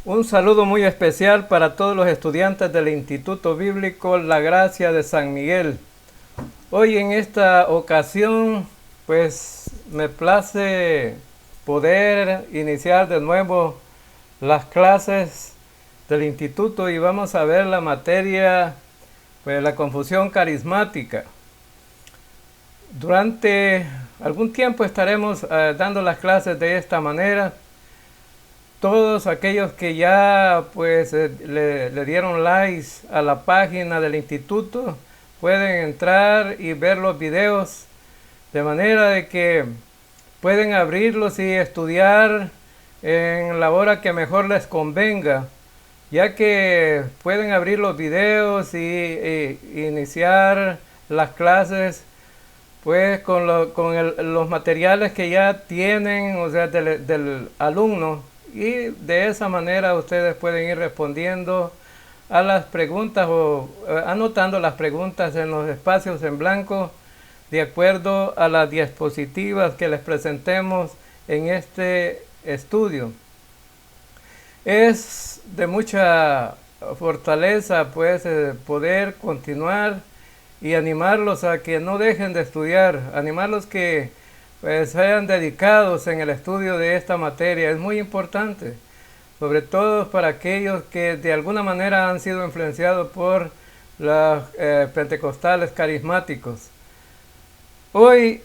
Un saludo muy especial para todos los estudiantes del Instituto Bíblico La Gracia de San Miguel. Hoy en esta ocasión, pues me place poder iniciar de nuevo las clases del instituto y vamos a ver la materia, pues la confusión carismática. Durante algún tiempo estaremos dando las clases de esta manera. Todos aquellos que ya pues le dieron likes a la página del instituto pueden entrar y ver los videos de manera de que pueden abrirlos y estudiar en la hora que mejor les convenga, ya que pueden abrir los videos y iniciar las clases pues con los materiales que ya tienen, o sea, del alumno, y de esa manera ustedes pueden ir respondiendo a las preguntas o anotando las preguntas en los espacios en blanco de acuerdo a las diapositivas que les presentemos en este estudio. Es de mucha fortaleza pues poder continuar y animarlos a que no dejen de estudiar, animarlos que pues sean dedicados en el estudio de esta materia. Es muy importante, sobre todo para aquellos que de alguna manera han sido influenciados por los pentecostales carismáticos. Hoy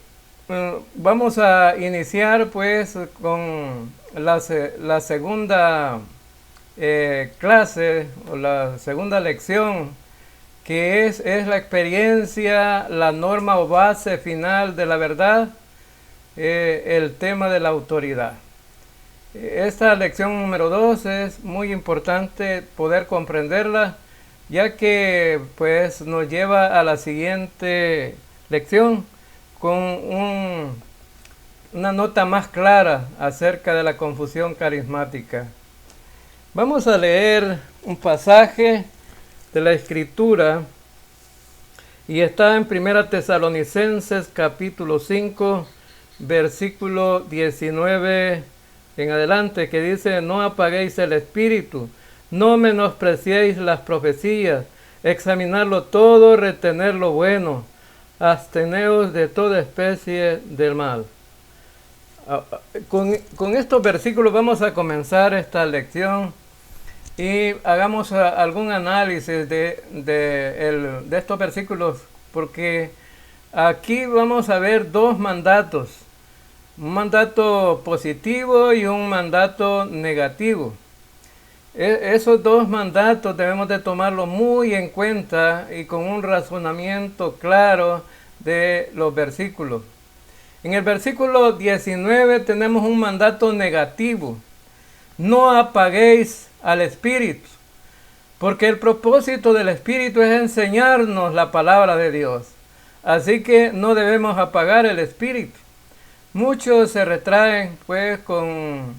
vamos a iniciar pues con la segunda clase o la segunda lección, que es la experiencia, la norma o base final de la verdad, el tema de la autoridad. Esta lección número 2 es muy importante poder comprenderla, ya que pues nos lleva a la siguiente lección con una nota más clara acerca de la confusión carismática. Vamos a leer un pasaje de la Escritura y está en 1 Tesalonicenses capítulo 5, versículo 19 en adelante, que dice: no apaguéis el espíritu, no menospreciéis las profecías, examinarlo todo, retener lo bueno, absteneos de toda especie del mal. Con estos versículos vamos a comenzar esta lección y hagamos algún análisis de estos versículos, porque aquí vamos a ver dos mandatos, un mandato positivo y un mandato negativo. Esos dos mandatos debemos de tomarlos muy en cuenta y con un razonamiento claro de los versículos. En el versículo 19 tenemos un mandato negativo: no apaguéis al Espíritu, porque el propósito del Espíritu es enseñarnos la palabra de Dios. Así que no debemos apagar el Espíritu. Muchos se retraen pues con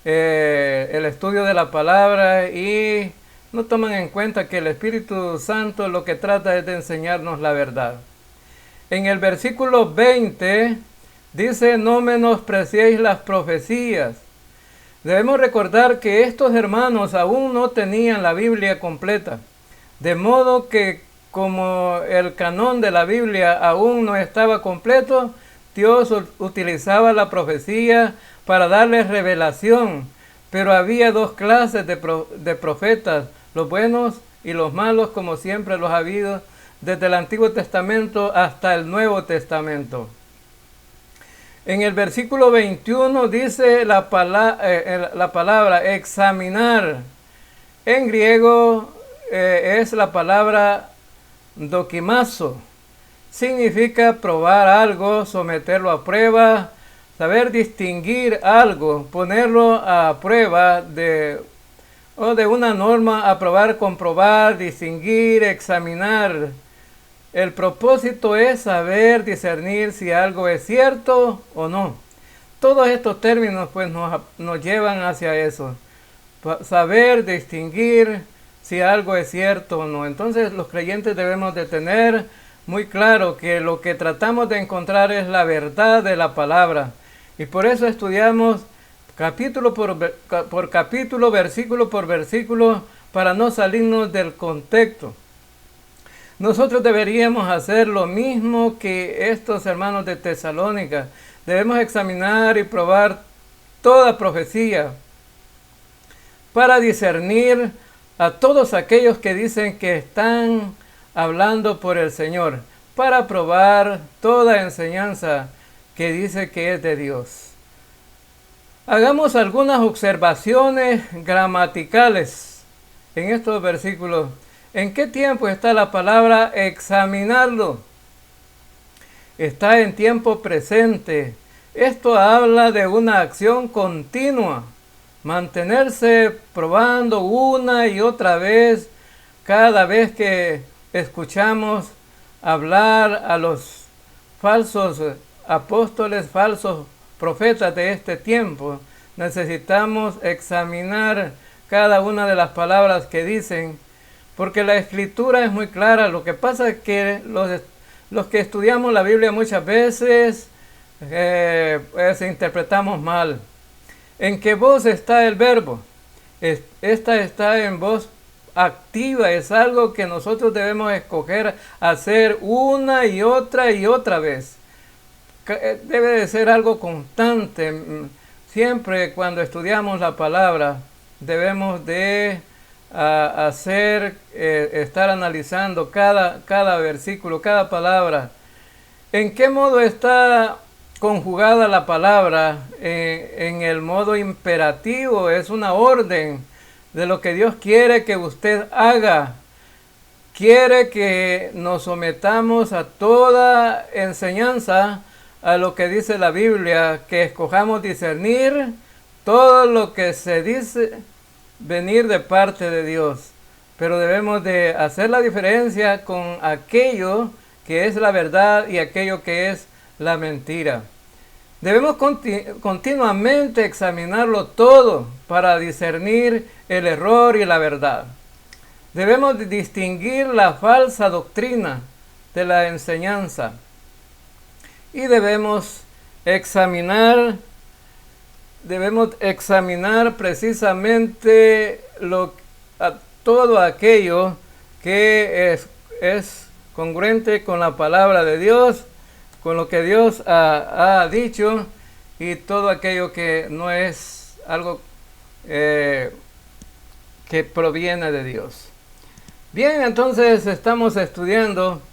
el estudio de la palabra y no toman en cuenta que el Espíritu Santo lo que trata es de enseñarnos la verdad. En el versículo 20 dice: no menospreciéis las profecías. Debemos recordar que estos hermanos aún no tenían la Biblia completa, de modo que como el canon de la Biblia aún no estaba completo, Dios utilizaba la profecía para darles revelación. Pero había dos clases de profetas, los buenos y los malos, como siempre los ha habido desde el Antiguo Testamento hasta el Nuevo Testamento. En el versículo 21 dice la palabra examinar. En griego es la palabra dokimazo. Significa probar algo, someterlo a prueba, saber distinguir algo, ponerlo a prueba de una norma, a probar, comprobar, distinguir, examinar. El propósito es saber discernir si algo es cierto o no. Todos estos términos pues nos llevan hacia eso. Saber distinguir si algo es cierto o no. Entonces los creyentes debemos de tener muy claro que lo que tratamos de encontrar es la verdad de la palabra. Y por eso estudiamos capítulo por capítulo, versículo por versículo, para no salirnos del contexto. Nosotros deberíamos hacer lo mismo que estos hermanos de Tesalónica. Debemos examinar y probar toda profecía para discernir a todos aquellos que dicen que están hablando por el Señor, para probar toda enseñanza que dice que es de Dios. Hagamos algunas observaciones gramaticales en estos versículos. ¿En qué tiempo está la palabra examinarlo? Está en tiempo presente. Esto habla de una acción continua. Mantenerse probando una y otra vez, cada vez que escuchamos hablar a los falsos apóstoles, falsos profetas de este tiempo, necesitamos examinar cada una de las palabras que dicen, porque la escritura es muy clara. Lo que pasa es que los que estudiamos la Biblia muchas veces pues interpretamos mal. ¿En qué voz está el verbo? Esta está en voz activa, es algo que nosotros debemos escoger hacer una y otra vez. Debe de ser algo constante. Siempre cuando estudiamos la palabra debemos de estar analizando cada versículo, cada palabra. ¿En qué modo está conjugada la palabra? En el modo imperativo, es una orden de lo que Dios quiere que usted haga. Quiere que nos sometamos a toda enseñanza, a lo que dice la Biblia, que escojamos discernir todo lo que se dice venir de parte de Dios. Pero debemos de hacer la diferencia con aquello que es la verdad y aquello que es la mentira. Debemos continuamente examinarlo todo para discernir el error y la verdad. Debemos distinguir la falsa doctrina de la enseñanza. Y debemos examinar precisamente todo aquello que es congruente con la palabra de Dios, con lo que Dios ha dicho, y todo aquello que no es algo que proviene de Dios. Bien, entonces estamos estudiando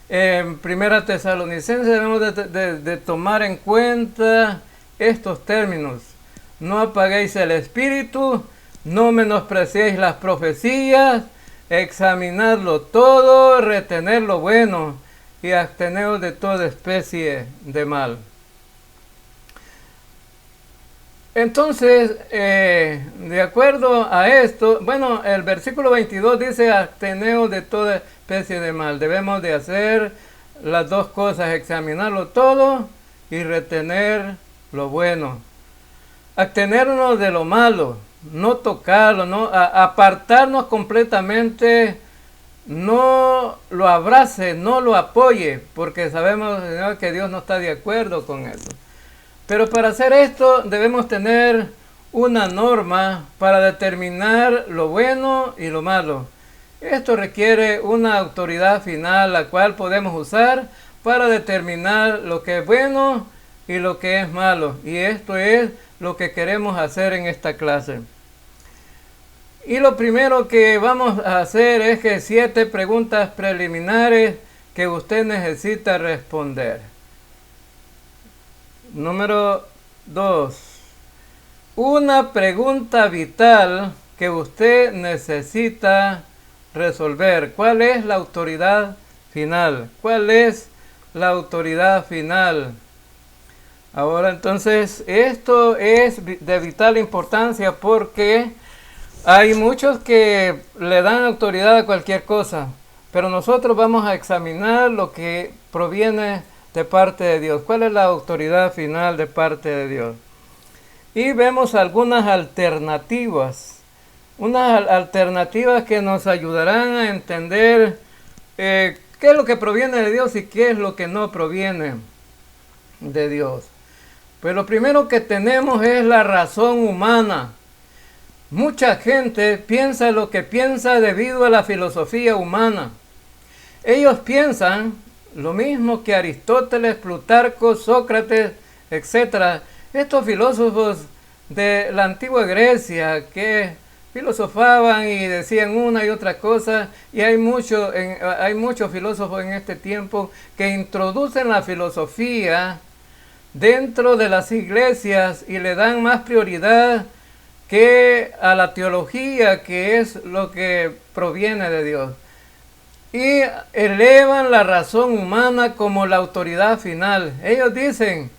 en Primera Tesalonicenses. Debemos de tomar en cuenta estos términos. No apaguéis el espíritu, no menospreciéis las profecías, examinadlo todo, retener lo bueno y absteneos de toda especie de mal. Entonces, de acuerdo a esto, bueno, el versículo 22 dice absteneos de toda especie de mal. Debemos de hacer las dos cosas, examinarlo todo y retener lo bueno. Abstenernos de lo malo, no tocarlo, no apartarnos completamente, no lo abrace, no lo apoye, porque sabemos, Señor, que Dios no está de acuerdo con eso. Pero para hacer esto debemos tener una norma para determinar lo bueno y lo malo. Esto requiere una autoridad final, la cual podemos usar para determinar lo que es bueno y lo que es malo. Y esto es lo que queremos hacer en esta clase. Y lo primero que vamos a hacer es que 7 preguntas preliminares que usted necesita responder. Número 2. Una pregunta vital que usted necesita resolver. ¿Cuál es la autoridad final? ¿Cuál es la autoridad final? Ahora entonces, esto es de vital importancia porque hay muchos que le dan autoridad a cualquier cosa, pero nosotros vamos a examinar lo que proviene de parte de Dios. ¿Cuál es la autoridad final de parte de Dios? Y vemos algunas alternativas. Unas alternativas que nos ayudarán a entender qué es lo que proviene de Dios y qué es lo que no proviene de Dios. Pues lo primero que tenemos es la razón humana. Mucha gente piensa lo que piensa debido a la filosofía humana. Ellos piensan lo mismo que Aristóteles, Plutarco, Sócrates, etc. Estos filósofos de la antigua Grecia que filosofaban y decían una y otra cosa, y hay muchos filósofos en este tiempo que introducen la filosofía dentro de las iglesias y le dan más prioridad que a la teología, que es lo que proviene de Dios. Y elevan la razón humana como la autoridad final. Ellos dicen,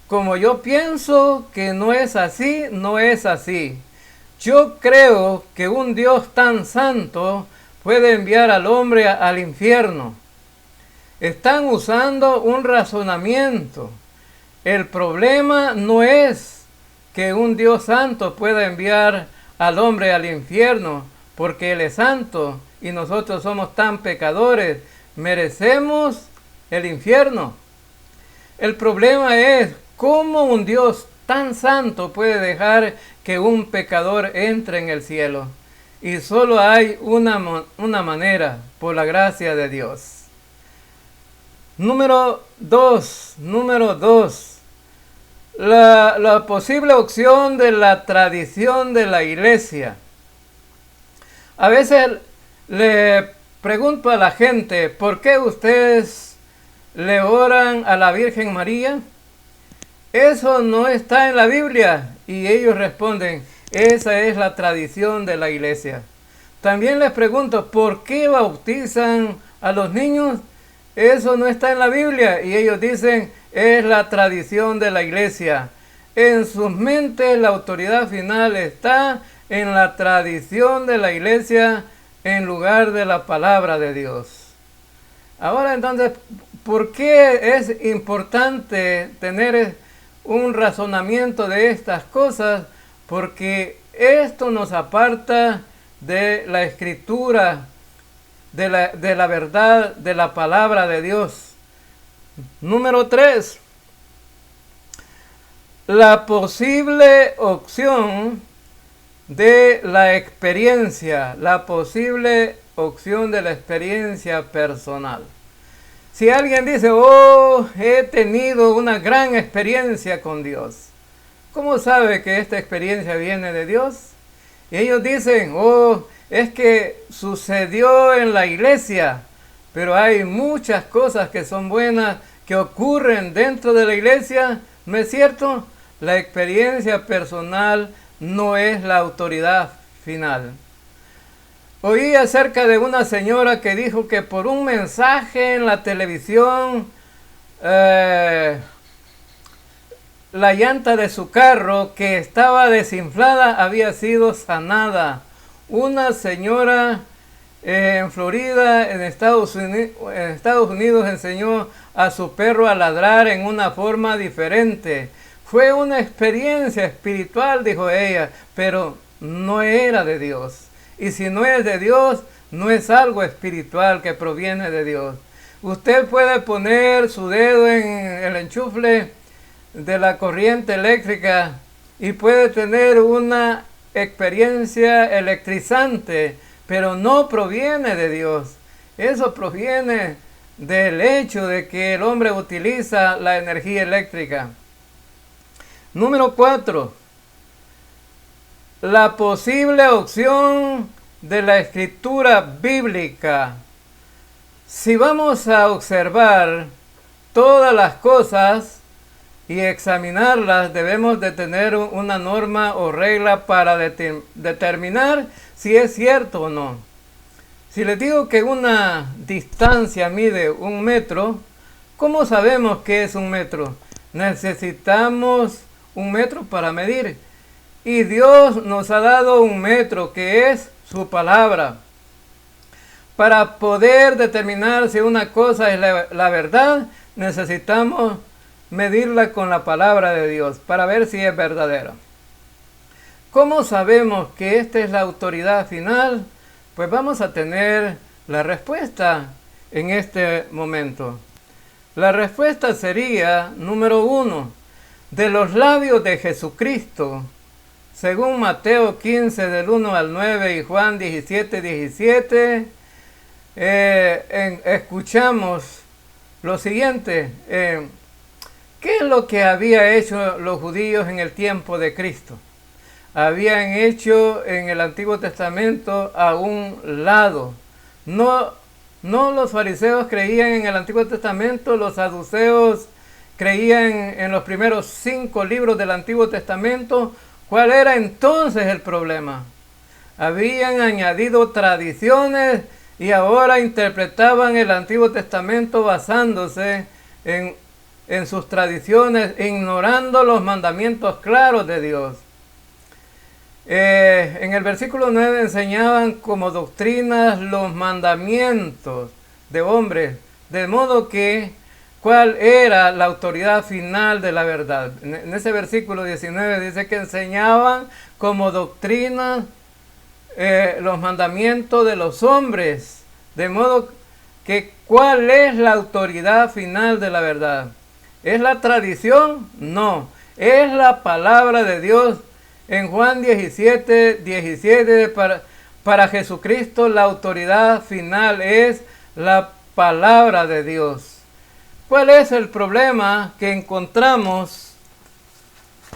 como yo pienso que no es así, no es así. Yo creo que un Dios tan santo puede enviar al hombre al infierno. Están usando un razonamiento. El problema no es que un Dios santo pueda enviar al hombre al infierno, porque Él es santo y nosotros somos tan pecadores, merecemos el infierno. El problema es cómo un Dios tan santo puede dejar que un pecador entre en el cielo. Y solo hay una manera, por la gracia de Dios. Número dos. La posible opción de la tradición de la iglesia. A veces le pregunto a la gente, ¿por qué ustedes le oran a la Virgen María? Eso no está en la Biblia. Y ellos responden, esa es la tradición de la iglesia. También les pregunto, ¿por qué bautizan a los niños? Eso no está en la Biblia. Y ellos dicen, es la tradición de la iglesia. En sus mentes la autoridad final está en la tradición de la iglesia en lugar de la palabra de Dios. Ahora entonces, ¿por qué es importante tener un razonamiento de estas cosas? Porque esto nos aparta de la escritura, de la verdad, de la palabra de Dios. Número 3. La posible opción de la experiencia, la posible opción de la experiencia personal. Si alguien dice, oh, he tenido una gran experiencia con Dios, ¿cómo sabe que esta experiencia viene de Dios? Y ellos dicen, oh, es que sucedió en la iglesia, pero hay muchas cosas que son buenas que ocurren dentro de la iglesia, ¿no es cierto? La experiencia personal no es la autoridad final. Oí acerca de una señora que dijo que por un mensaje en la televisión, la llanta de su carro que estaba desinflada había sido sanada. Una señora en Florida, en Estados Unidos, enseñó a su perro a ladrar en una forma diferente. Fue una experiencia espiritual, dijo ella, pero no era de Dios. Y si no es de Dios, no es algo espiritual que proviene de Dios. Usted puede poner su dedo en el enchufle de la corriente eléctrica y puede tener una experiencia electrizante, pero no proviene de Dios. Eso proviene del hecho de que el hombre utiliza la energía eléctrica. Número 4. La posible opción de la escritura bíblica. Si vamos a observar todas las cosas y examinarlas, debemos de tener una norma o regla para determinar si es cierto o no. Si les digo que una distancia mide 1 metro, ¿cómo sabemos que es 1 metro? Necesitamos 1 metro para medir. Y Dios nos ha dado 1 metro, que es su palabra. Para poder determinar si una cosa es la verdad, necesitamos medirla con la palabra de Dios para ver si es verdadera. ¿Cómo sabemos que esta es la autoridad final? Pues vamos a tener la respuesta en este momento. La respuesta sería, número 1, de los labios de Jesucristo, según Mateo 15 del 1 al 9 y Juan 17, 17, escuchamos lo siguiente. ¿Qué es lo que había hecho los judíos en el tiempo de Cristo? Habían hecho en el Antiguo Testamento a un lado. No los fariseos creían en el Antiguo Testamento, los saduceos creían en los primeros 5 libros del Antiguo Testamento. ¿Cuál era entonces el problema? Habían añadido tradiciones y ahora interpretaban el Antiguo Testamento basándose en sus tradiciones, ignorando los mandamientos claros de Dios. En el versículo 9 enseñaban como doctrinas los mandamientos de hombres, de modo que ¿cuál era la autoridad final de la verdad? En ese versículo 19 dice que enseñaban como doctrinas los mandamientos de los hombres, de modo que ¿cuál es la autoridad final de la verdad? ¿Es la tradición? No, es la palabra de Dios. En Juan 17, 17, para Jesucristo la autoridad final es la palabra de Dios. ¿Cuál es el problema que encontramos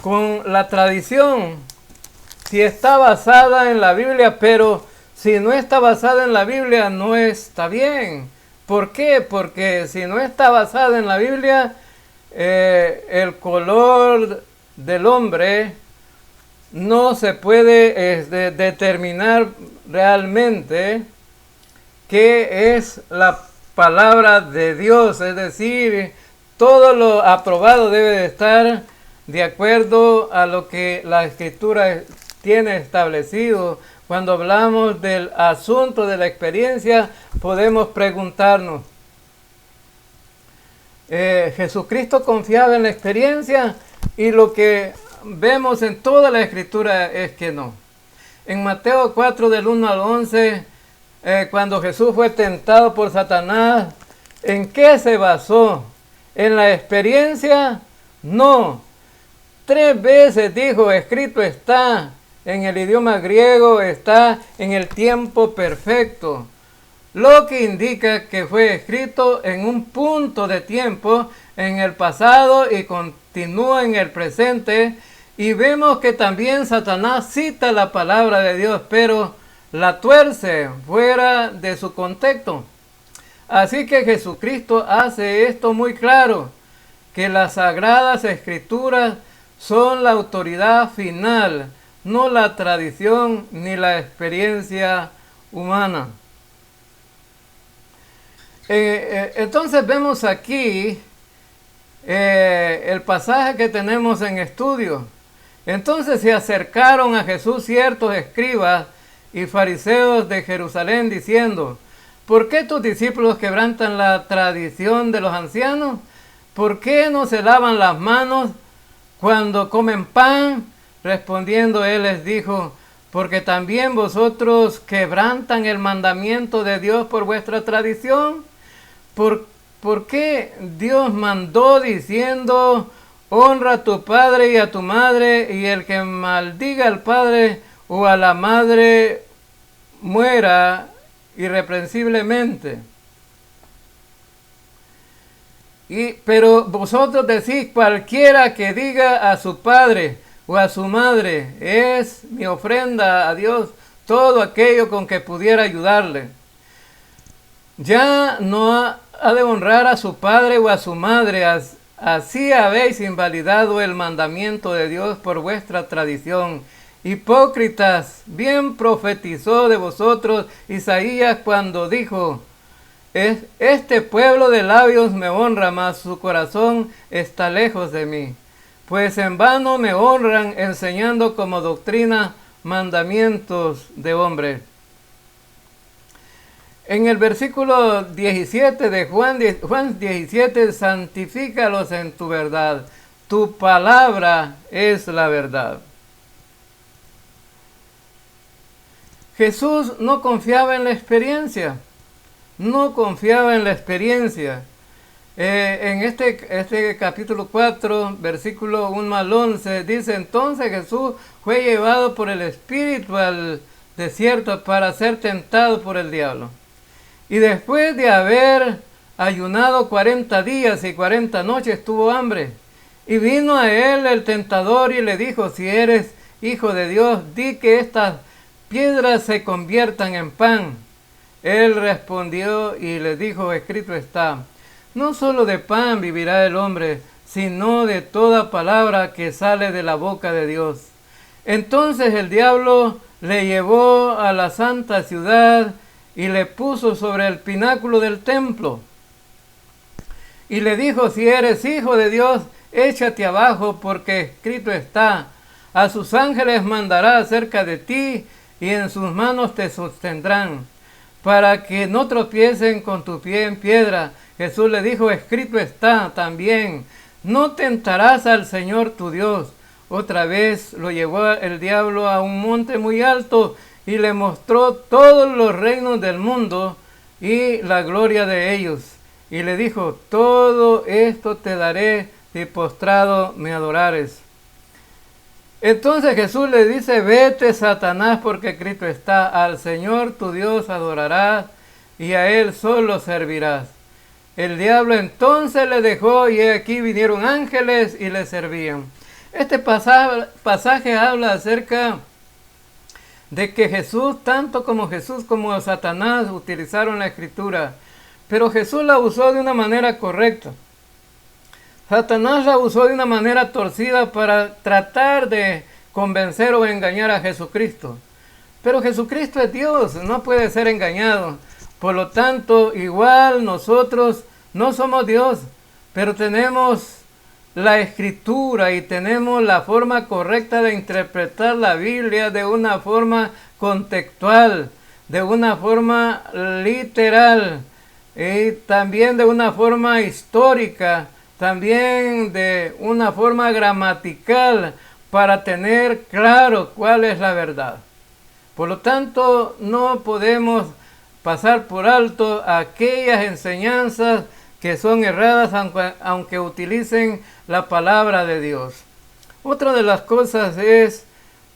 con la tradición? Si está basada en la Biblia, pero si no está basada en la Biblia no está bien. ¿Por qué? Porque si no está basada en la Biblia, el color del hombre no se puede determinar realmente qué es la palabra de Dios. Es decir, todo lo aprobado debe de estar de acuerdo a lo que la Escritura tiene establecido. Cuando hablamos del asunto de la experiencia, podemos preguntarnos, ¿Jesucristo confiaba en la experiencia? Y lo que vemos en toda la Escritura es que no. En Mateo 4 del 1 al 11, cuando Jesús fue tentado por Satanás, ¿en qué se basó? ¿En la experiencia? No. 3 veces dijo, escrito está. En el idioma griego está en el tiempo perfecto, lo que indica que fue escrito en un punto de tiempo en el pasado y continúa en el presente. Y vemos que también Satanás cita la palabra de Dios, pero la tuerce fuera de su contexto. Así que Jesucristo hace esto muy claro, que las sagradas escrituras son la autoridad final, no la tradición ni la experiencia humana. Entonces vemos aquí el pasaje que tenemos en estudio. Entonces se acercaron a Jesús ciertos escribas y fariseos de Jerusalén diciendo, ¿por qué tus discípulos quebrantan la tradición de los ancianos? ¿Por qué no se lavan las manos cuando comen pan? Respondiendo él les dijo, porque también vosotros quebrantan el mandamiento de Dios por vuestra tradición. ¿Por qué Dios mandó diciendo, honra a tu padre y a tu madre, y el que maldiga al padre o a la madre muera irreprensiblemente? Pero vosotros decís, cualquiera que diga a su padre o a su madre, es mi ofrenda a Dios, todo aquello con que pudiera ayudarle. Ya no ha de honrar a su padre o a su madre, así habéis invalidado el mandamiento de Dios por vuestra tradición. Hipócritas, bien profetizó de vosotros Isaías cuando dijo, este pueblo de labios me honra, mas su corazón está lejos de mí. Pues en vano me honran enseñando como doctrina mandamientos de hombres. En el versículo 17 de Juan 17, santifícalos en tu verdad. Tu palabra es la verdad. Jesús no confiaba en la experiencia. No confiaba en la experiencia. En este capítulo 4, versículo 1 al 11, dice: entonces Jesús fue llevado por el Espíritu al desierto para ser tentado por el diablo. Y después de haber ayunado 40 días y 40 noches, tuvo hambre. Y vino a él el tentador y le dijo: si eres hijo de Dios, di que estas piedras se conviertan en pan. Él respondió y le dijo: escrito está, no solo de pan vivirá el hombre, sino de toda palabra que sale de la boca de Dios. Entonces el diablo le llevó a la santa ciudad y le puso sobre el pináculo del templo. Y le dijo: si eres hijo de Dios, échate abajo, porque escrito está, a sus ángeles mandará acerca de ti, y en sus manos te sostendrán, para que no tropiecen con tu pie en piedra. Jesús le dijo: escrito está también, no tentarás al Señor tu Dios. Otra vez lo llevó el diablo a un monte muy alto y le mostró todos los reinos del mundo y la gloria de ellos. Y le dijo: todo esto te daré si postrado me adorares. Entonces Jesús le dice: vete, Satanás, porque escrito está, al Señor tu Dios adorarás y a Él solo servirás. El diablo entonces le dejó, y aquí vinieron ángeles y le servían. Este pasaje habla acerca de que Jesús, tanto como Jesús como Satanás, utilizaron la escritura, pero Jesús la usó de una manera correcta. Satanás la usó de una manera torcida para tratar de convencer o engañar a Jesucristo. Pero Jesucristo es Dios, no puede ser engañado. Por lo tanto, igual nosotros no somos Dios, pero tenemos la escritura y tenemos la forma correcta de interpretar la Biblia de una forma contextual, de una forma literal y también de una forma histórica, también de una forma gramatical, para tener claro cuál es la verdad. Por lo tanto, no podemos pasar por alto aquellas enseñanzas que son erradas, aunque utilicen la palabra de Dios. Otra de las cosas es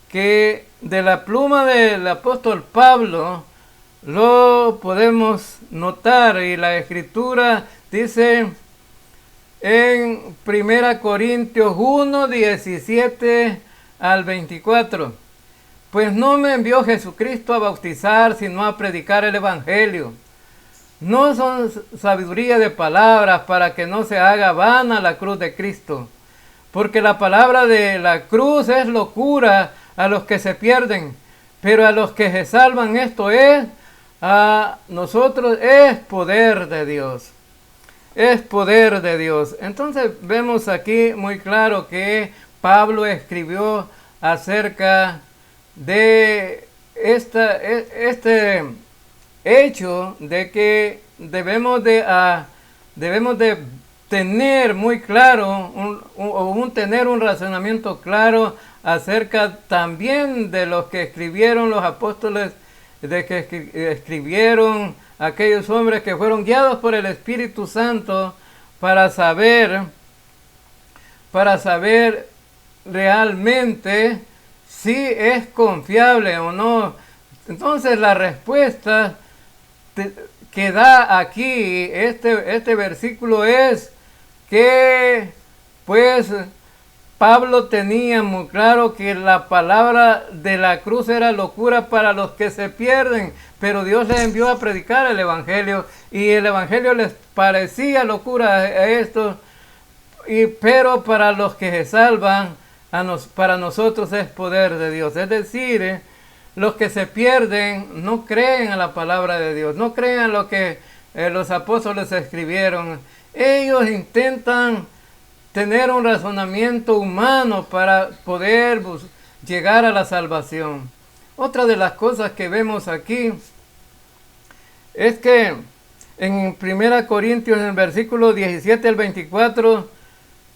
que de la pluma del apóstol Pablo lo podemos notar, y la escritura dice en 1 Corintios 1, 17 al 24: pues no me envió Jesucristo a bautizar, sino a predicar el evangelio. No son sabiduría de palabras, para que no se haga vana la cruz de Cristo. Porque la palabra de la cruz es locura a los que se pierden, pero a los que se salvan, esto es, a nosotros, es poder de Dios. Es poder de Dios. Entonces vemos aquí muy claro que Pablo escribió acerca de este hecho de que debemos de tener muy claro, tener un razonamiento claro acerca también de los que escribieron los apóstoles, de que escribieron aquellos hombres que fueron guiados por el Espíritu Santo para saber realmente si es confiable o no. Entonces la respuesta que da aquí este versículo es que pues Pablo tenía muy claro que la palabra de la cruz era locura para los que se pierden, pero Dios les envió a predicar el evangelio, y el evangelio les parecía locura a estos, pero para los que se salvan, para nosotros es poder de Dios. Es decir, los que se pierden no creen en la palabra de Dios, no creen en lo que los apóstoles escribieron. Ellos intentan tener un razonamiento humano para poder llegar a la salvación. Otra de las cosas que vemos aquí es que en 1 Corintios, en el versículo 17 al 24,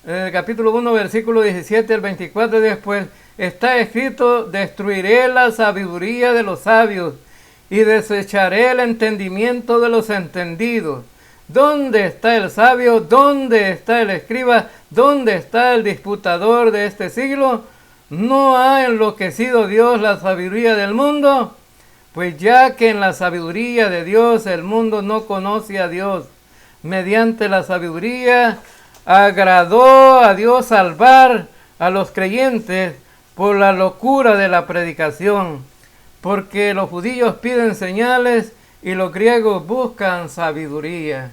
en el capítulo 1, versículo 17 al 24, después está escrito: destruiré la sabiduría de los sabios y desecharé el entendimiento de los entendidos. ¿Dónde está el sabio? ¿Dónde está el escriba? ¿Dónde está el disputador de este siglo? ¿No ha enloquecido Dios la sabiduría del mundo? Pues ya que en la sabiduría de Dios el mundo no conoce a Dios, mediante la sabiduría agradó a Dios salvar a los creyentes por la locura de la predicación, porque los judíos piden señales y los griegos buscan sabiduría.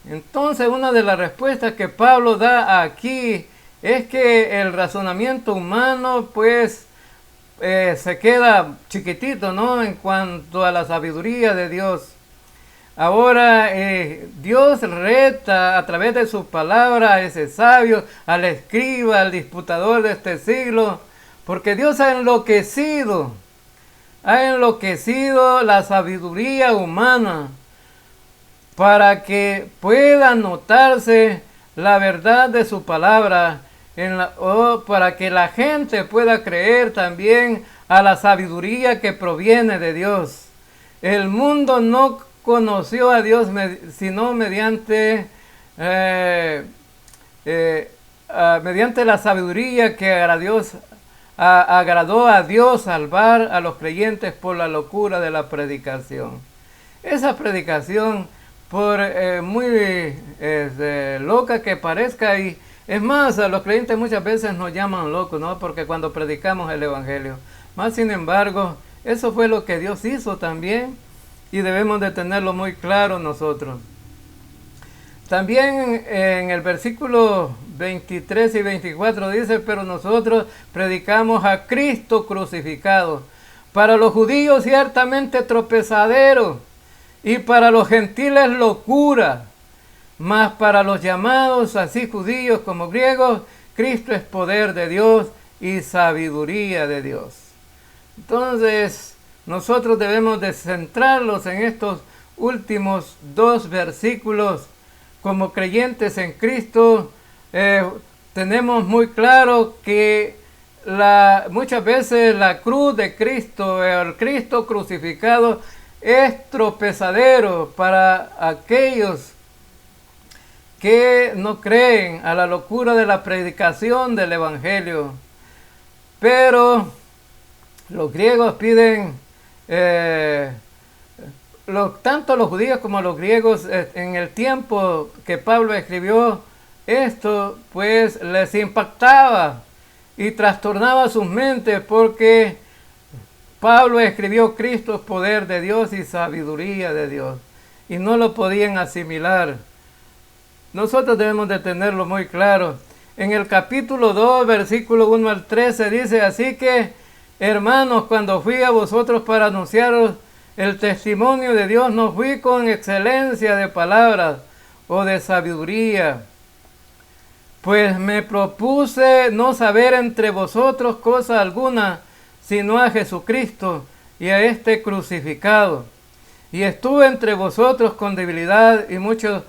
Entonces, una de las respuestas que Pablo da aquí es que el razonamiento humano pues se queda chiquitito, ¿no?, en cuanto a la sabiduría de Dios. Ahora Dios reta a través de su palabra a ese sabio, al escriba, al disputador de este siglo, porque Dios ha enloquecido la sabiduría humana para que pueda notarse la verdad de su palabra, para que la gente pueda creer también a la sabiduría que proviene de Dios. El mundo no conoció a Dios sino mediante la sabiduría que agradó a Dios salvar a los creyentes por la locura de la predicación. Esa predicación, por muy loca que parezca, y es más, a los creyentes muchas veces nos llaman locos, ¿no?, porque cuando predicamos el evangelio. Más sin embargo, eso fue lo que Dios hizo también, y debemos de tenerlo muy claro nosotros. También en el versículo 23 y 24 dice: pero nosotros predicamos a Cristo crucificado, para los judíos ciertamente tropezadero, y para los gentiles locura, mas para los llamados, así judíos como griegos, Cristo es poder de Dios y sabiduría de Dios. Entonces, nosotros debemos de centrarlos en estos últimos dos versículos. Como creyentes en Cristo, tenemos muy claro que muchas veces la cruz de Cristo, el Cristo crucificado, es tropezadero para aquellos que no creen a la locura de la predicación del evangelio. Pero los griegos piden, tanto los judíos como los griegos, en el tiempo que Pablo escribió esto, pues les impactaba y trastornaba sus mentes, porque Pablo escribió: Cristo es poder de Dios y sabiduría de Dios, y no lo podían asimilar. Nosotros debemos de tenerlo muy claro. En el capítulo 2, versículo 1 al 13 dice: así que, hermanos, cuando fui a vosotros para anunciaros el testimonio de Dios, no fui con excelencia de palabras o de sabiduría, pues me propuse no saber entre vosotros cosa alguna, sino a Jesucristo y a este crucificado. Y estuve entre vosotros con debilidad y mucho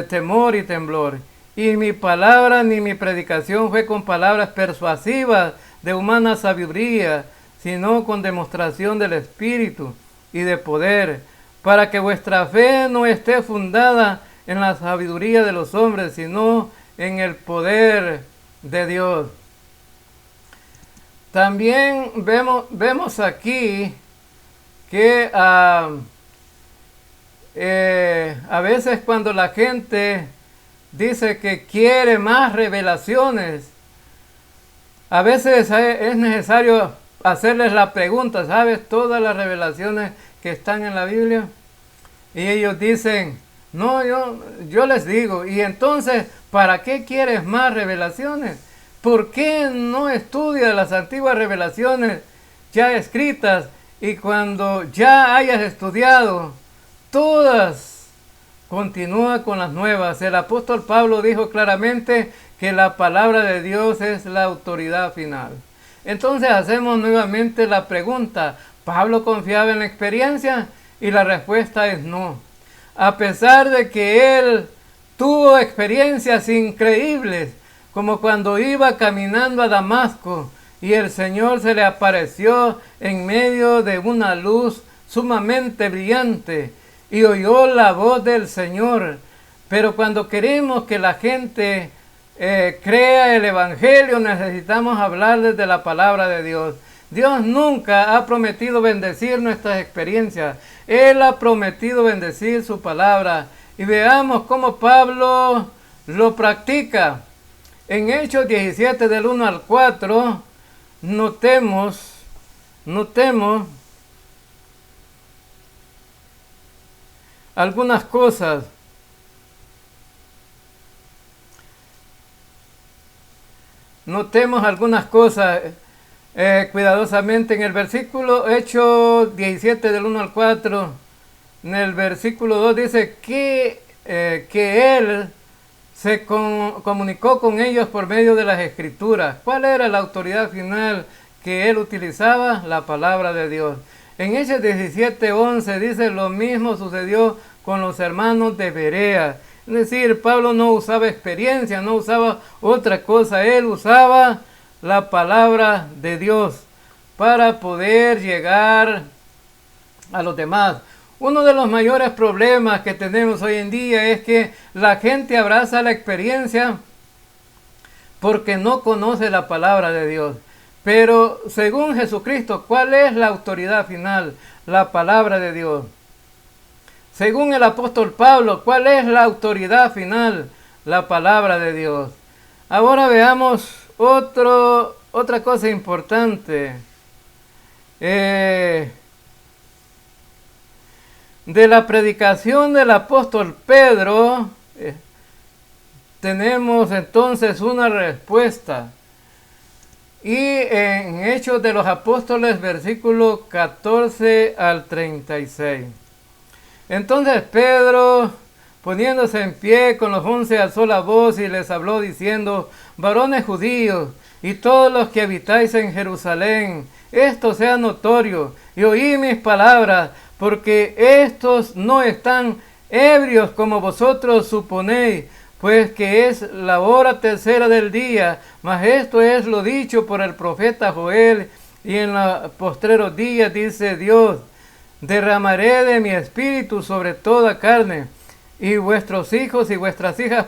temor y temblor. Y mi palabra ni mi predicación fue con palabras persuasivas de humana sabiduría, sino con demostración del Espíritu y de poder, para que vuestra fe no esté fundada en la sabiduría de los hombres, sino en el poder de Dios. También vemos aquí que a veces cuando la gente dice que quiere más revelaciones, a veces es necesario hacerles la pregunta: ¿sabes todas las revelaciones que están en la Biblia? Y ellos dicen: no, yo les digo. Y entonces, ¿para qué quieres más revelaciones? ¿Por qué no estudias las antiguas revelaciones ya escritas, y cuando ya hayas estudiado todas, continúa con las nuevas? El apóstol Pablo dijo claramente que la palabra de Dios es la autoridad final. Entonces hacemos nuevamente la pregunta: ¿Pablo confiaba en la experiencia? Y la respuesta es no. A pesar de que él tuvo experiencias increíbles, como cuando iba caminando a Damasco y el Señor se le apareció en medio de una luz sumamente brillante, y oyó la voz del Señor. Pero cuando queremos que la gente crea el Evangelio, necesitamos hablarles de la palabra de Dios. Dios nunca ha prometido bendecir nuestras experiencias. Él ha prometido bendecir su palabra. Y veamos cómo Pablo lo practica. En Hechos 17 del 1 al 4, notemos algunas cosas. Notemos algunas cosas cuidadosamente en el versículo Hechos 17 del 1 al 4. En el versículo 2 dice que él se comunicó con ellos por medio de las Escrituras. ¿Cuál era la autoridad final que él utilizaba? La palabra de Dios. En Hechos 17:11 dice: lo mismo sucedió con los hermanos de Berea. Es decir, Pablo no usaba experiencia, no usaba otra cosa. Él usaba la palabra de Dios para poder llegar a los demás. Uno de los mayores problemas que tenemos hoy en día es que la gente abraza la experiencia porque no conoce la palabra de Dios. Pero según Jesucristo, ¿cuál es la autoridad final? La palabra de Dios. Según el apóstol Pablo, ¿cuál es la autoridad final? La palabra de Dios. Ahora veamos otra cosa importante. De la predicación del apóstol Pedro, tenemos entonces una respuesta. Y en Hechos de los Apóstoles, versículo 14 al 36. Entonces Pedro, poniéndose en pie con los 11, alzó la voz y les habló diciendo: varones judíos y todos los que habitáis en Jerusalén, esto sea notorio, y oí mis palabras, porque estos no están ebrios como vosotros suponéis, pues que es la hora tercera del día, mas esto es lo dicho por el profeta Joel, y en los postreros días, dice Dios, derramaré de mi espíritu sobre toda carne, y vuestros hijos y vuestras hijas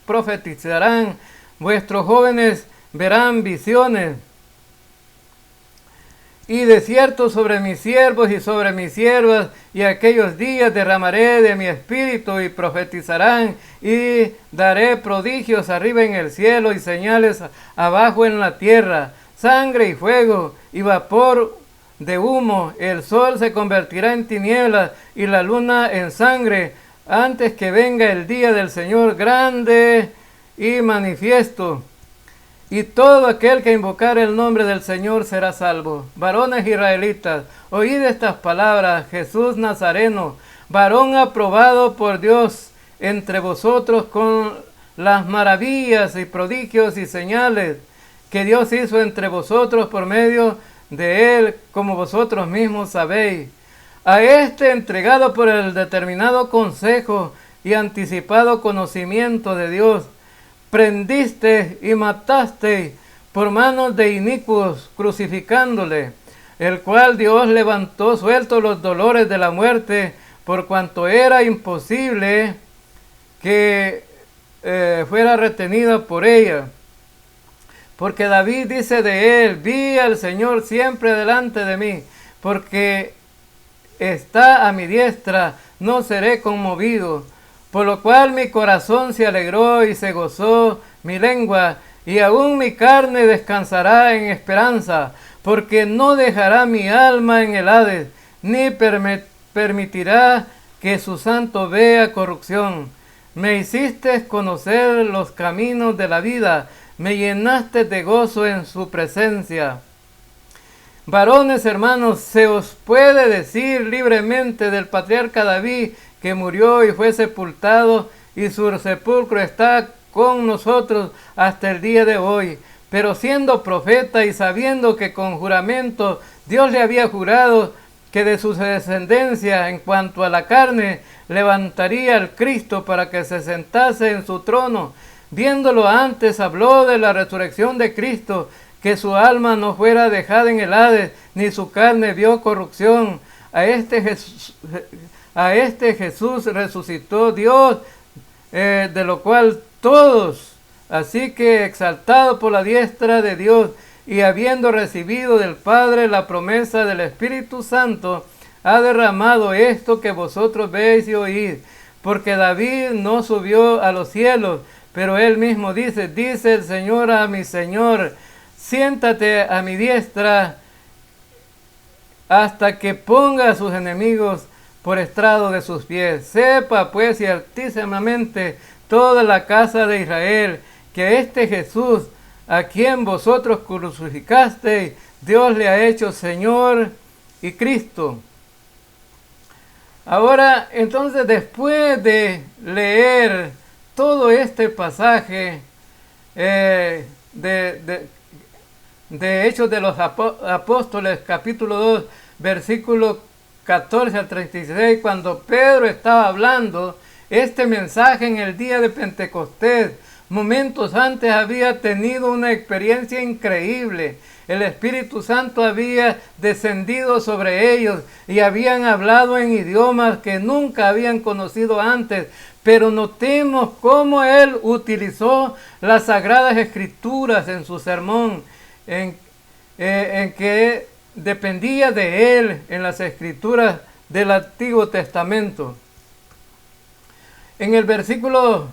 profetizarán, vuestros jóvenes verán visiones. Y de cierto sobre mis siervos y sobre mis siervas, y aquellos días derramaré de mi espíritu y profetizarán, y daré prodigios arriba en el cielo y señales abajo en la tierra, sangre y fuego y vapor de humo. El sol se convertirá en tinieblas y la luna en sangre, antes que venga el día del Señor grande y manifiesto. Y todo aquel que invocar el nombre del Señor será salvo. Varones israelitas, oíd estas palabras: Jesús Nazareno, varón aprobado por Dios entre vosotros con las maravillas y prodigios y señales que Dios hizo entre vosotros por medio de él, como vosotros mismos sabéis. A este entregado por el determinado consejo y anticipado conocimiento de Dios, prendiste y mataste por manos de inicuos, crucificándole, el cual Dios levantó suelto los dolores de la muerte, por cuanto era imposible que fuera retenida por ella. Porque David dice de él: vi al Señor siempre delante de mí, porque está a mi diestra, no seré conmovido. Por lo cual mi corazón se alegró y se gozó mi lengua, y aún mi carne descansará en esperanza, porque no dejará mi alma en el Hades, ni permitirá que su santo vea corrupción. Me hiciste conocer los caminos de la vida, me llenaste de gozo en su presencia. Varones hermanos, se os puede decir libremente del patriarca David, que murió y fue sepultado, y su sepulcro está con nosotros hasta el día de hoy. Pero siendo profeta y sabiendo que con juramento Dios le había jurado que de su descendencia en cuanto a la carne levantaría al Cristo para que se sentase en su trono, viéndolo antes habló de la resurrección de Cristo, que su alma no fuera dejada en el Hades, ni su carne vio corrupción. A este a este Jesús resucitó Dios, de lo cual todos, así que exaltado por la diestra de Dios y habiendo recibido del Padre la promesa del Espíritu Santo, ha derramado esto que vosotros veis y oís. Porque David no subió a los cielos, pero él mismo dice el Señor a mi Señor, siéntate a mi diestra hasta que ponga a sus enemigos por estrado de sus pies. Sepa pues y altísimamente toda la casa de Israel, que este Jesús, a quien vosotros crucificasteis, Dios le ha hecho Señor y Cristo. Ahora, entonces, después de leer todo este pasaje de Hechos de los Apóstoles, capítulo 2, versículo 14 al 36, cuando Pedro estaba hablando este mensaje en el día de Pentecostés, momentos antes había tenido una experiencia increíble. El Espíritu Santo había descendido sobre ellos y habían hablado en idiomas que nunca habían conocido antes. Pero notemos cómo él utilizó las Sagradas Escrituras en su sermón, en que dependía de él en las Escrituras del Antiguo Testamento. En el versículo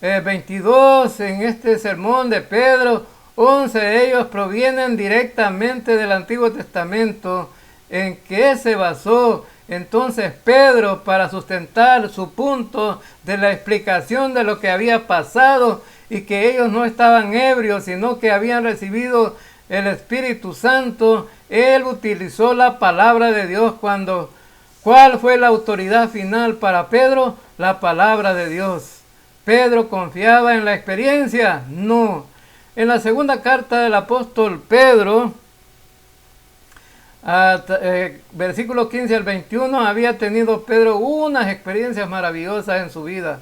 22, en este sermón de Pedro, 11 de ellos provienen directamente del Antiguo Testamento, en que se basó entonces Pedro para sustentar su punto de la explicación de lo que había pasado y que ellos no estaban ebrios, sino que habían recibido el Espíritu Santo. Él utilizó la palabra de Dios cuando... ¿Cuál fue la autoridad final para Pedro? La palabra de Dios. ¿Pedro confiaba en la experiencia? No. En la segunda carta del apóstol Pedro, versículos 15 al 21, había tenido Pedro unas experiencias maravillosas en su vida.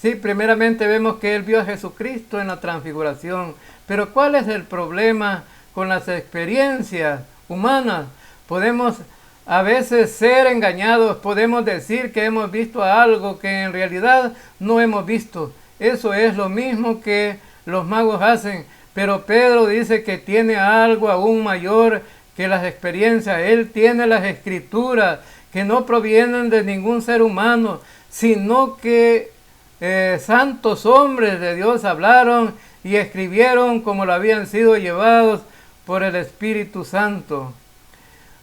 Sí, primeramente vemos que él vio a Jesucristo en la transfiguración. Pero ¿cuál es el problema con las experiencias humanas? Podemos a veces ser engañados, podemos decir que hemos visto algo que en realidad no hemos visto. Eso es lo mismo que los magos hacen, pero Pedro dice que tiene algo aún mayor que las experiencias. Él tiene las Escrituras que no provienen de ningún ser humano, sino que santos hombres de Dios hablaron y escribieron como lo habían sido llevados por el Espíritu Santo.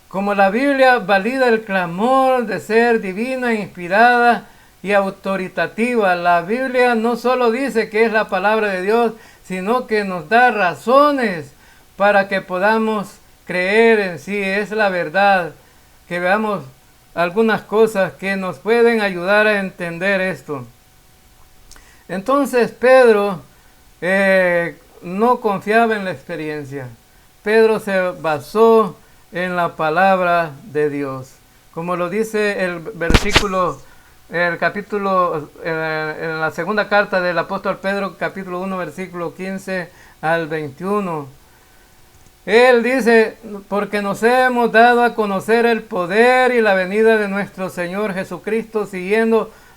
Como la Biblia valida el clamor de ser divina, inspirada y autoritativa, la Biblia no solo dice que es la palabra de Dios, sino que nos da razones para que podamos creer en sí. Es la verdad. Que veamos algunas cosas que nos pueden ayudar a entender esto. Entonces Pedro no confiaba en la experiencia. Pedro se basó en la palabra de Dios. Como lo dice el versículo, el capítulo, en la segunda carta del apóstol Pedro, capítulo 1, versículo 15 al 21. Él dice, porque nos hemos dado a conocer el poder y la venida de nuestro Señor Jesucristo,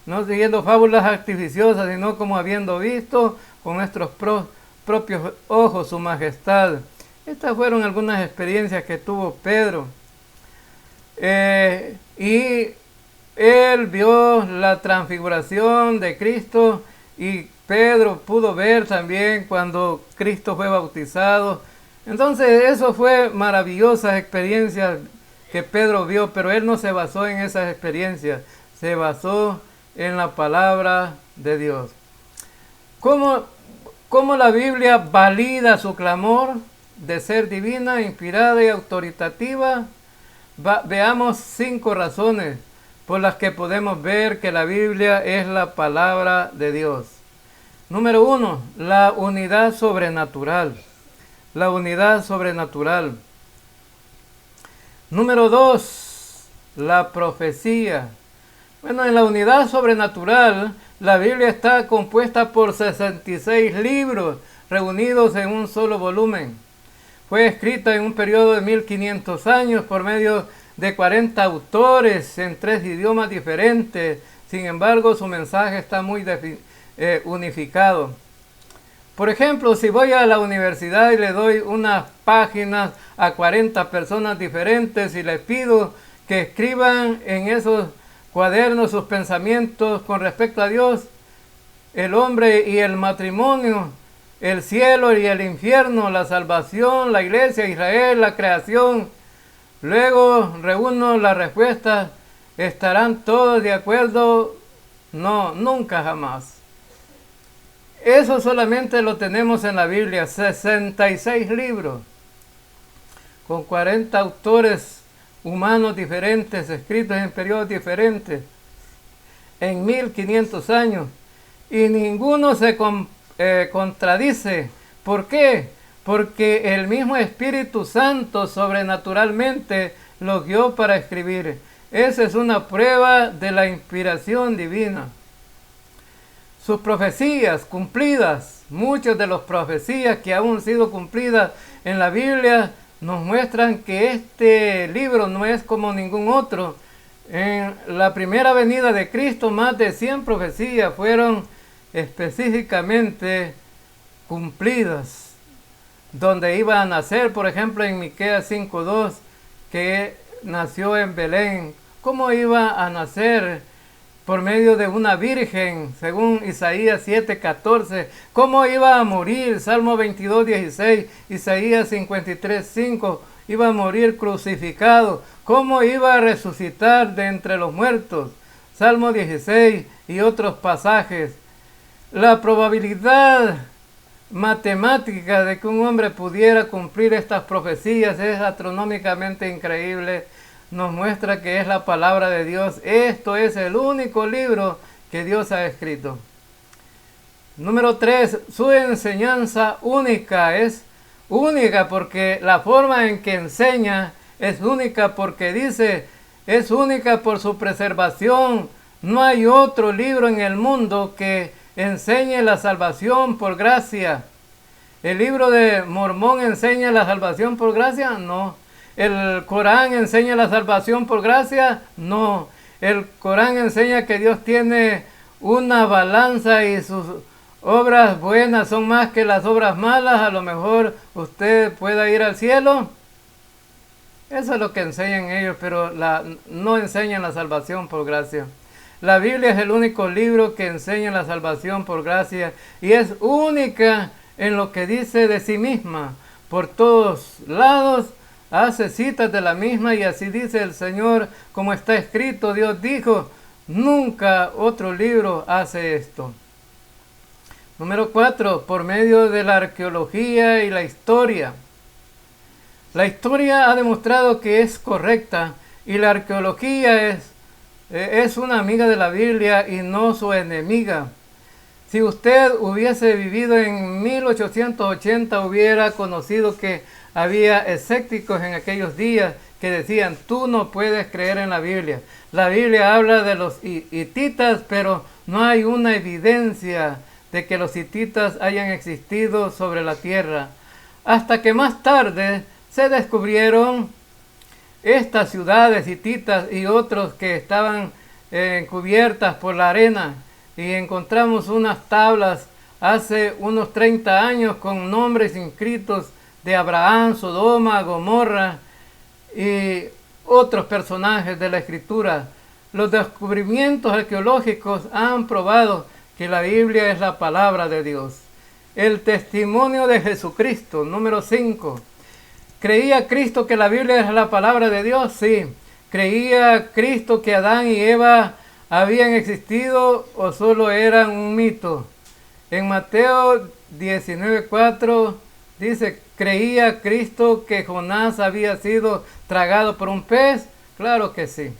no siguiendo fábulas artificiosas, sino como habiendo visto con nuestros propios ojos su majestad. Estas fueron algunas experiencias que tuvo Pedro. Y él vio la transfiguración de Cristo, y Pedro pudo ver también cuando Cristo fue bautizado. Entonces eso fue maravillosas experiencias que Pedro vio, pero él no se basó en esas experiencias, se basó en la palabra de Dios. ¿Cómo la Biblia valida su clamor de ser divina, inspirada y autoritativa? Veamos 5 razones por las que podemos ver que la Biblia es la palabra de Dios. Número 1, la unidad sobrenatural. La unidad sobrenatural. Número 2, la profecía. Bueno, en la unidad sobrenatural, la Biblia está compuesta por 66 libros reunidos en un solo volumen. Fue escrita en un periodo de 1500 años por medio de 40 autores en 3 idiomas diferentes. Sin embargo, su mensaje está muy unificado. Por ejemplo, si voy a la universidad y le doy unas páginas a 40 personas diferentes y les pido que escriban en esos cuadernos sus pensamientos con respecto a Dios, el hombre y el matrimonio, el cielo y el infierno, la salvación, la iglesia, Israel, la creación, luego reúno las respuestas, ¿estarán todos de acuerdo? No, nunca jamás. Eso solamente lo tenemos en la Biblia, 66 libros, con 40 autores humanos diferentes, escritos en periodos diferentes, en 1500 años, y ninguno se contradice. ¿Por qué? Porque el mismo Espíritu Santo sobrenaturalmente lo guió para escribir. Esa es una prueba de la inspiración divina. Sus profecías cumplidas, muchas de las profecías que aún han sido cumplidas en la Biblia, nos muestran que este libro no es como ningún otro. En la primera venida de Cristo, más de 100 profecías fueron específicamente cumplidas. Donde iba a nacer, por ejemplo, en Miqueas 5:2, que nació en Belén. ¿Cómo iba a nacer? Por medio de una virgen, según Isaías 7:14. ¿Cómo iba a morir? Salmo 22:16, Isaías 53:5. Iba a morir crucificado. ¿Cómo iba a resucitar de entre los muertos? Salmo 16 y otros pasajes. La probabilidad matemática de que un hombre pudiera cumplir estas profecías es astronómicamente increíble. Nos muestra que es la palabra de Dios. Esto es el único libro que Dios ha escrito. Número 3, su enseñanza única. Es única porque la forma en que enseña es única, porque dice, es única por su preservación. No hay otro libro en el mundo que enseñe la salvación por gracia. ¿El libro de Mormón enseña la salvación por gracia? No. ¿El Corán enseña la salvación por gracia? No. El Corán enseña que Dios tiene una balanza y sus obras buenas son más que las obras malas. A lo mejor usted pueda ir al cielo. Eso es lo que enseñan ellos, pero no enseñan la salvación por gracia. La Biblia es el único libro que enseña la salvación por gracia y es única en lo que dice de sí misma. Por todos lados hace citas de la misma y así dice el Señor, como está escrito. Dios dijo, nunca otro libro hace esto. Número 4, por medio de la arqueología y la historia. La historia ha demostrado que es correcta y la arqueología es una amiga de la Biblia y no su enemiga. Si usted hubiese vivido en 1880, hubiera conocido que había escépticos en aquellos días que decían, tú no puedes creer en la Biblia. La Biblia habla de los hititas, pero no hay una evidencia de que los hititas hayan existido sobre la tierra. Hasta que más tarde se descubrieron estas ciudades hititas y otros que estaban cubiertas por la arena, y encontramos unas tablas hace unos 30 años con nombres inscritos de Abraham, Sodoma, Gomorra y otros personajes de la Escritura. Los descubrimientos arqueológicos han probado que la Biblia es la palabra de Dios. El testimonio de Jesucristo, número 5. ¿Creía Cristo que la Biblia es la palabra de Dios? Sí. ¿Creía Cristo que Adán y Eva habían existido o solo eran un mito? En Mateo 19:4 dice, ¿creía Cristo que Jonás había sido tragado por un pez? Claro que sí,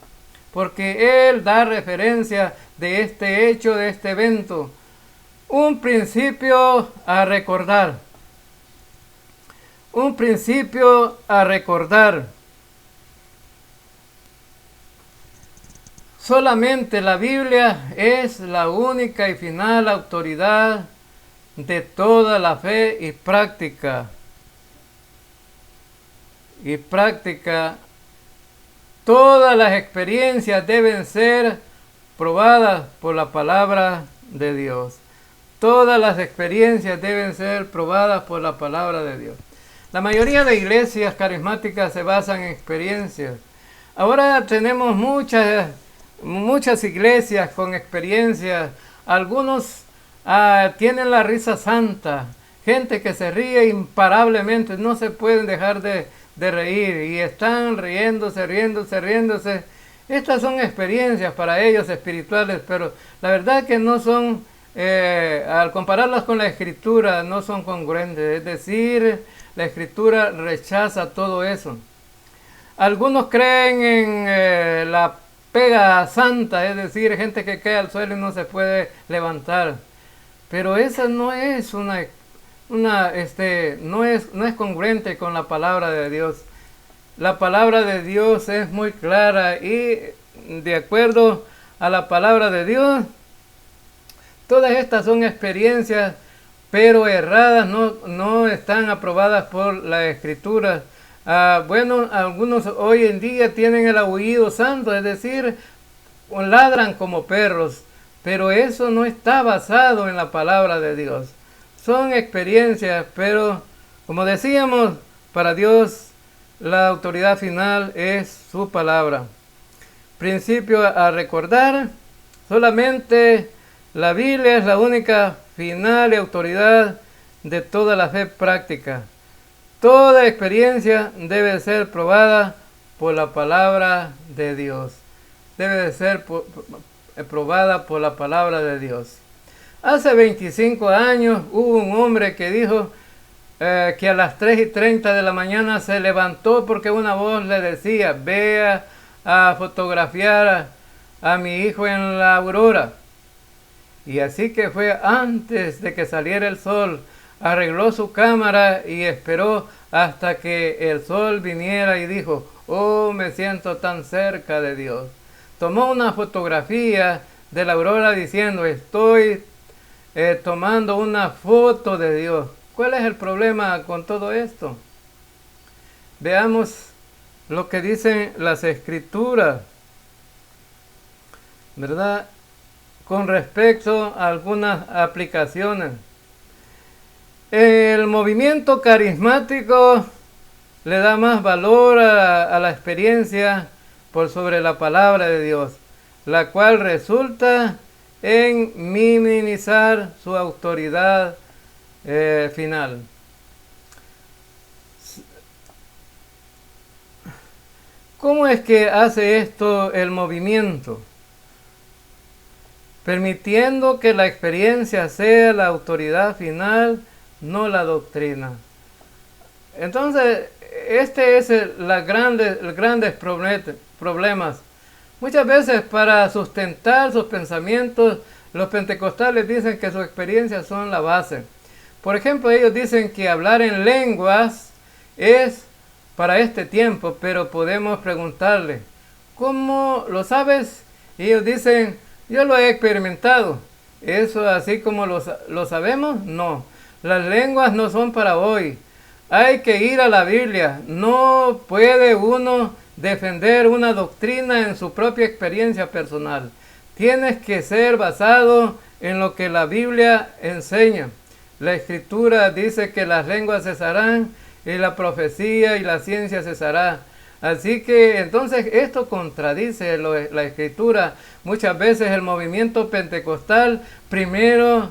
porque él da referencia de este hecho, de este evento. Un principio a recordar. Un principio a recordar. Solamente la Biblia es la única y final autoridad de toda la fe y práctica. Todas las experiencias deben ser probadas por la palabra de Dios. Todas las experiencias deben ser probadas por la palabra de Dios. La mayoría de iglesias carismáticas se basan en experiencias. Ahora tenemos muchas iglesias con experiencias. Algunos tienen la risa santa. Gente que se ríe imparablemente, no se pueden dejar de reír y están riéndose. Estas son experiencias para ellos espirituales, pero la verdad que no son, al compararlas con la Escritura, no son congruentes. Es decir, la Escritura rechaza todo eso. Algunos creen en la pega santa, es decir, gente que cae al suelo y no se puede levantar. Pero esa no es no es congruente con la palabra de Dios. La palabra de Dios es muy clara y de acuerdo a la palabra de Dios, todas estas son experiencias, pero erradas, no están aprobadas por la Escritura. Bueno, algunos hoy en día tienen el aullido santo, es decir, ladran como perros, pero eso no está basado en la palabra de Dios. Son experiencias, pero como decíamos, para Dios la autoridad final es su palabra. Principio a recordar: solamente la Biblia es la única final y autoridad de toda la fe práctica. Toda experiencia debe ser probada por la palabra de Dios. Debe de ser probada por la palabra de Dios. Hace 25 años hubo un hombre que dijo que a las 3:30 de la mañana se levantó porque una voz le decía: ve a fotografiar a mi hijo en la aurora. Y así que fue antes de que saliera el sol, arregló su cámara y esperó hasta que el sol viniera y dijo: oh, me siento tan cerca de Dios. Tomó una fotografía de la aurora diciendo: estoy tomando una foto de Dios. ¿Cuál es el problema con todo esto? Veamos lo que dicen las Escrituras, ¿verdad?, con respecto a algunas aplicaciones. El movimiento carismático le da más valor a la experiencia por sobre la palabra de Dios, la cual resulta en minimizar su autoridad final. ¿Cómo es que hace esto el movimiento? Permitiendo que la experiencia sea la autoridad final, no la doctrina. Entonces, este es los grandes problemas. Muchas veces, para sustentar sus pensamientos, los pentecostales dicen que sus experiencias son la base. Por ejemplo, ellos dicen que hablar en lenguas es para este tiempo, pero podemos preguntarle: ¿cómo lo sabes? Y ellos dicen: yo lo he experimentado. ¿Eso así como lo sabemos? No. Las lenguas no son para hoy. Hay que ir a la Biblia. No puede uno defender una doctrina en su propia experiencia personal. Tienes que ser basado en lo que la Biblia enseña. La Escritura dice que las lenguas cesarán y la profecía y la ciencia cesará. Así que entonces esto contradice la Escritura. Muchas veces el movimiento pentecostal primero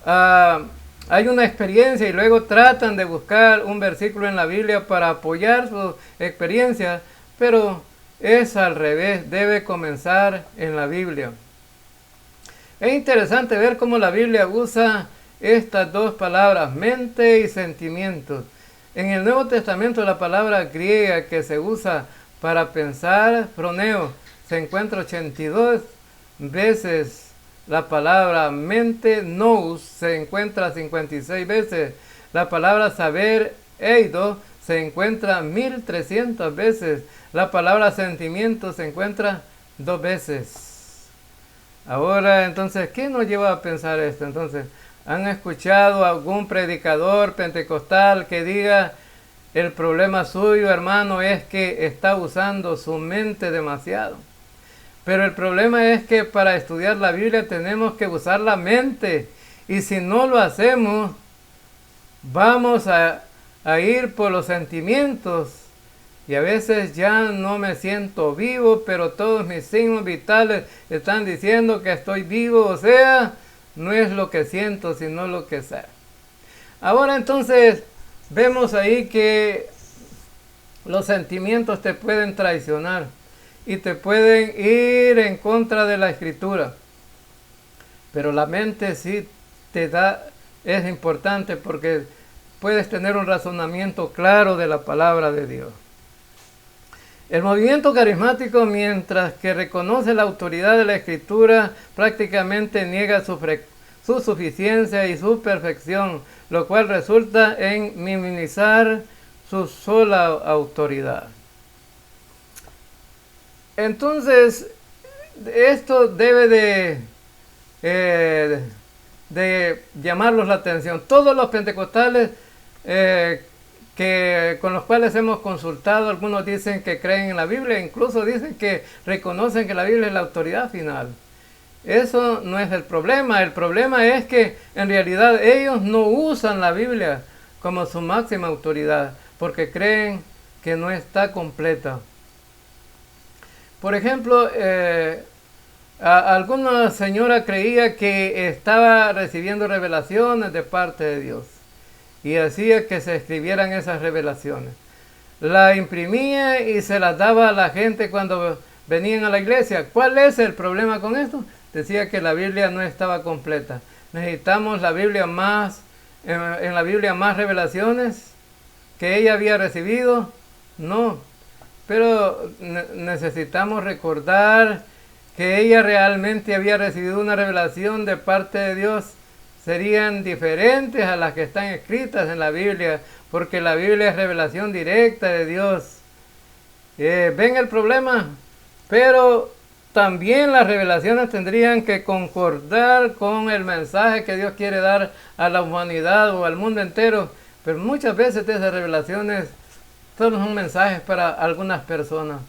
hay una experiencia y luego tratan de buscar un versículo en la Biblia para apoyar su experiencia, pero es al revés, debe comenzar en la Biblia. Es interesante ver cómo la Biblia usa estas dos palabras, mente y sentimientos. En el Nuevo Testamento la palabra griega que se usa para pensar, phroneo, se encuentra 82 veces. La palabra mente, nous, se encuentra 56 veces. La palabra saber, eido, se encuentra 1300 veces. La palabra sentimiento se encuentra 2 veces. Ahora, entonces, ¿qué nos lleva a pensar esto? Entonces, ¿han escuchado algún predicador pentecostal que diga El problema suyo, hermano, es que está usando su mente demasiado. Pero el problema es que para estudiar la Biblia tenemos que usar la mente. Y si no lo hacemos, vamos a ir por los sentimientos. Y a veces ya no me siento vivo, pero todos mis signos vitales están diciendo que estoy vivo. O sea, no es lo que siento, sino lo que sé. Ahora entonces vemos ahí que los sentimientos te pueden traicionar y te pueden ir en contra de la Escritura. Pero la mente sí es importante porque puedes tener un razonamiento claro de la palabra de Dios. El movimiento carismático, mientras que reconoce la autoridad de la Escritura, prácticamente niega su suficiencia y su perfección, lo cual resulta en minimizar su sola autoridad. Entonces, esto debe de llamarlos la atención. Todos los pentecostales con los cuales hemos consultado, algunos dicen que creen en la Biblia, incluso dicen que reconocen que la Biblia es la autoridad final. Eso no es el problema es que en realidad ellos no usan la Biblia como su máxima autoridad, porque creen que no está completa. Por ejemplo, alguna señora creía que estaba recibiendo revelaciones de parte de Dios y hacía que se escribieran esas revelaciones. La imprimía y se las daba a la gente cuando venían a la iglesia. ¿Cuál es el problema con esto? Decía que la Biblia no estaba completa. Necesitamos la Biblia en la Biblia más revelaciones que ella había recibido. No, pero necesitamos recordar que ella realmente había recibido una revelación de parte de Dios. Serían diferentes a las que están escritas en la Biblia, porque la Biblia es revelación directa de Dios. ¿Ven el problema? Pero también las revelaciones tendrían que concordar con el mensaje que Dios quiere dar a la humanidad o al mundo entero. Pero muchas veces esas revelaciones solo son mensajes para algunas personas.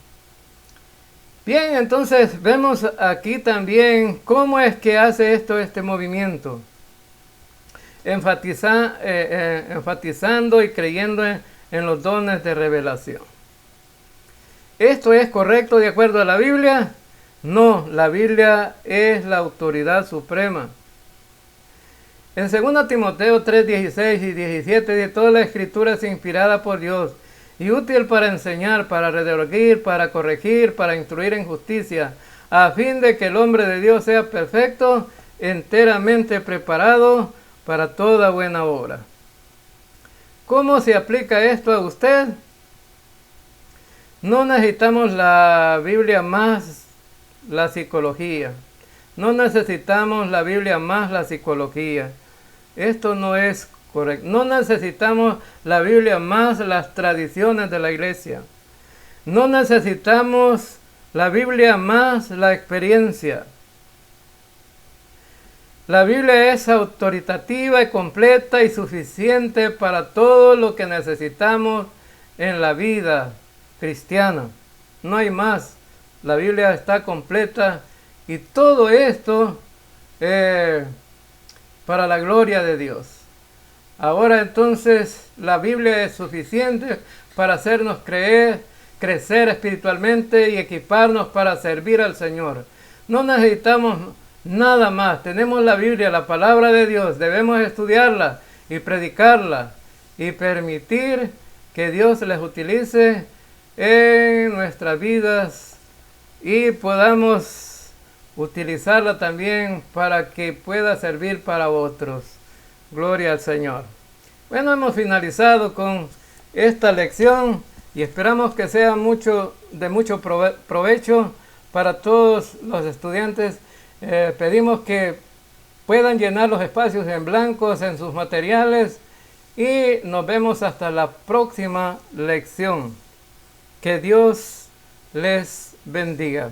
Bien, entonces vemos aquí también cómo es que hace este movimiento. Enfatizando y creyendo en los dones de revelación. ¿Esto es correcto de acuerdo a la Biblia? No, la Biblia es la autoridad suprema. En 2 Timoteo 3, 16 y 17 dice: toda la Escritura es inspirada por Dios y útil para enseñar, para redarguir, para corregir, para instruir en justicia, a fin de que el hombre de Dios sea perfecto, enteramente preparado para toda buena obra. ¿Cómo se aplica esto a usted? No necesitamos la Biblia más la psicología. No necesitamos la Biblia más la psicología. Esto no es correcto. No necesitamos la Biblia más las tradiciones de la iglesia. No necesitamos la Biblia más la experiencia. La Biblia es autoritativa y completa y suficiente para todo lo que necesitamos en la vida cristiana. No hay más. La Biblia está completa y todo esto para la gloria de Dios. Ahora entonces la Biblia es suficiente para hacernos crecer espiritualmente y equiparnos para servir al Señor. No necesitamos nada más. Tenemos la Biblia, la palabra de Dios. Debemos estudiarla y predicarla y permitir que Dios les utilice en nuestras vidas y podamos utilizarla también para que pueda servir para otros. Gloria al Señor. Bueno, hemos finalizado con esta lección y esperamos que sea de mucho provecho para todos los estudiantes. Pedimos que puedan llenar los espacios en blancos en sus materiales y nos vemos hasta la próxima lección. Que Dios les bendiga.